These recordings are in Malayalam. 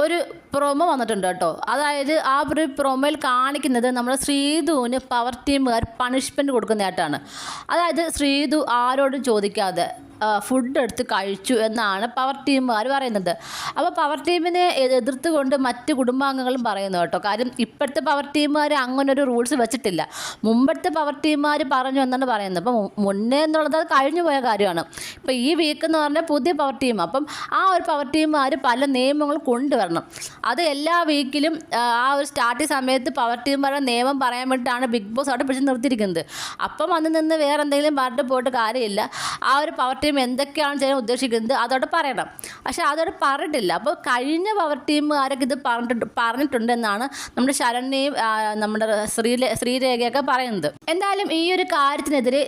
ഒരു പ്രൊമോ വന്നിട്ടുണ്ട് കേട്ടോ. അതായത് ആ ഒരു പ്രൊമോയിൽ കാണിക്കുന്നത് നമ്മുടെ ശ്രീധുവിന് പവർ ടീമുകാർ പണിഷ്മെൻറ്റ് കൊടുക്കുന്നതായിട്ടാണ്. അതായത് ശ്രീധു ആരോടും ചോദിക്കാതെ ഫുഡ് എടുത്ത് കഴിച്ചു എന്നാണ് പവർ ടീമുകാർ പറയുന്നത്. അപ്പോൾ പവർ ടീമിനെ എതിർത്തുകൊണ്ട് മറ്റ് കുടുംബാംഗങ്ങളും പറയുന്നു കേട്ടോ. കാര്യം ഇപ്പോഴത്തെ പവർ ടീമുകാർ അങ്ങനെ ഒരു റൂൾസ് വെച്ചിട്ടില്ല. മുമ്പത്തെ പവർ ടീമുകാർ പറഞ്ഞു എന്നാണ് പറയുന്നത്. അപ്പം മുന്നേ എന്നുള്ളത് അത് കഴിഞ്ഞു പോയ കാര്യമാണ്. ഇപ്പോൾ ഈ വീക്ക് എന്ന് പറഞ്ഞാൽ പുതിയ പവർ ടീം. അപ്പം ആ ഒരു പവർ ടീമുകാർ പല നിയമങ്ങൾ കൊണ്ടുവരണം. അത് എല്ലാ വീക്കിലും ആ ഒരു സ്റ്റാർട്ടിങ് സമയത്ത് പവർ ടീമുകാരുടെ നിയമം പറയാൻ വേണ്ടിയിട്ടാണ് ബിഗ് ബോസ് അവിടെ പിടിച്ച് നിർത്തിയിരിക്കുന്നത്. അപ്പം വന്ന് നിന്ന് വേറെ എന്തെങ്കിലും പറഞ്ഞിട്ട് പോയിട്ട് കാര്യമില്ല. ആ ഒരു പവർ ടീം എന്തൊക്കെയാണ് ചെയ്യാൻ ഉദ്ദേശിക്കുന്നത് അതോടെ പറയണം. പക്ഷേ അതോടെ പറഞ്ഞിട്ടില്ല. അപ്പോൾ കഴിഞ്ഞ പവർ ടീമുകാരൊക്കെ ഇത് പറഞ്ഞിട്ടുണ്ടെന്നാണ് നമ്മുടെ ശരണ്യയും നമ്മുടെ ശ്രീരേഖയൊക്കെ പറയുന്നത്. എന്തായാലും ഈ ഒരു കാര്യത്തിനെതിരെ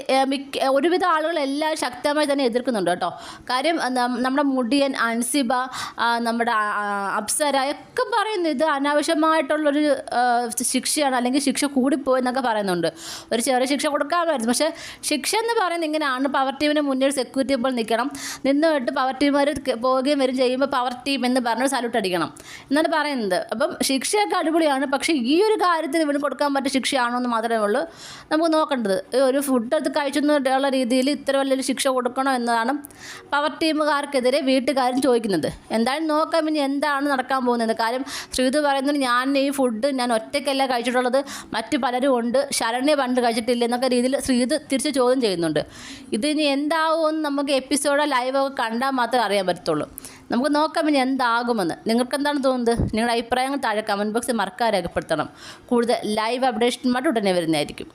ഒരുവിധ ആളുകൾ എല്ലാവരും ശക്തമായി തന്നെ എതിർക്കുന്നുണ്ട് കേട്ടോ. കാര്യം നമ്മുടെ മുടിയൻ, അൻസിബ, നമ്മുടെ അപ്സര ഒക്കെ പറയുന്നു ഇത് അനാവശ്യമായിട്ടുള്ളൊരു ശിക്ഷയാണ്, അല്ലെങ്കിൽ ശിക്ഷ കൂടിപ്പോയെന്നൊക്കെ പറയുന്നുണ്ട്. ഒരു ചെറിയ ശിക്ഷ കൊടുക്കാമായിരുന്നു. പക്ഷേ ശിക്ഷ എന്ന് പറയുന്നത് ഇങ്ങനെയാണ്. പവർ ടീമിന് മുന്നിൽ സെക്യൂരിറ്റി നിൽക്കണം, നിന്നിട്ട് പവർ ടീമുകാർ പോവുകയും വരും ചെയ്യുമ്പോൾ പവർ ടീം എന്ന് പറഞ്ഞ് സല്യൂട്ട് അടിക്കണം എന്നാണ് പറയുന്നത്. അപ്പം ശിക്ഷയൊക്കെ അടിപൊളിയാണ്. പക്ഷേ ഈ ഒരു കാര്യത്തിന് ഇവന് കൊടുക്കാൻ പറ്റിയ ശിക്ഷയാണോ എന്ന് മാത്രമേ ഉള്ളൂ നമുക്ക് നോക്കേണ്ടത്. ഒരു ഫുഡ് എടുത്ത് കഴിച്ചെന്നുള്ള രീതിയിൽ ഇത്ര വലിയൊരു ശിക്ഷ കൊടുക്കണോ എന്നതാണ് പവർ ടീമുകാർക്കെതിരെ വീട്ടുകാരും ചോദിക്കുന്നത്. എന്തായാലും നോക്കാം ഇനി എന്താണ് നടക്കാൻ പോകുന്നത്. കാര്യം ശ്രീധു പറയുന്നത് ഞാൻ ഈ ഫുഡ് ഞാൻ ഒറ്റയ്ക്കല്ല കഴിച്ചിട്ടുള്ളത്, മറ്റു പലരും ഉണ്ട്, ശരണ്യ പണ്ട് കഴിച്ചിട്ടില്ല എന്നൊക്കെ രീതിയിൽ ശ്രീധു തിരിച്ച് ചോദ്യം ചെയ്യുന്നുണ്ട്. ഇത് ഇനി എന്താവുമെന്ന് നമുക്ക് എപ്പിസോഡോ ലൈവൊക്കെ കണ്ടാൽ മാത്രമേ അറിയാൻ പറ്റത്തുള്ളൂ. നമുക്ക് നോക്കാം ഇനി എന്താകുമെന്ന്. നിങ്ങൾക്ക് എന്താണ് തോന്നുന്നത്? നിങ്ങളുടെ അഭിപ്രായങ്ങൾ താഴെ കമൻറ്റ് ബോക്സിൽ മറക്കാതെ രേഖപ്പെടുത്തണം. കൂടുതൽ ലൈവ് അപ്ഡേഷനുമായിട്ട് ഉടനെ വരുന്നതായിരിക്കും.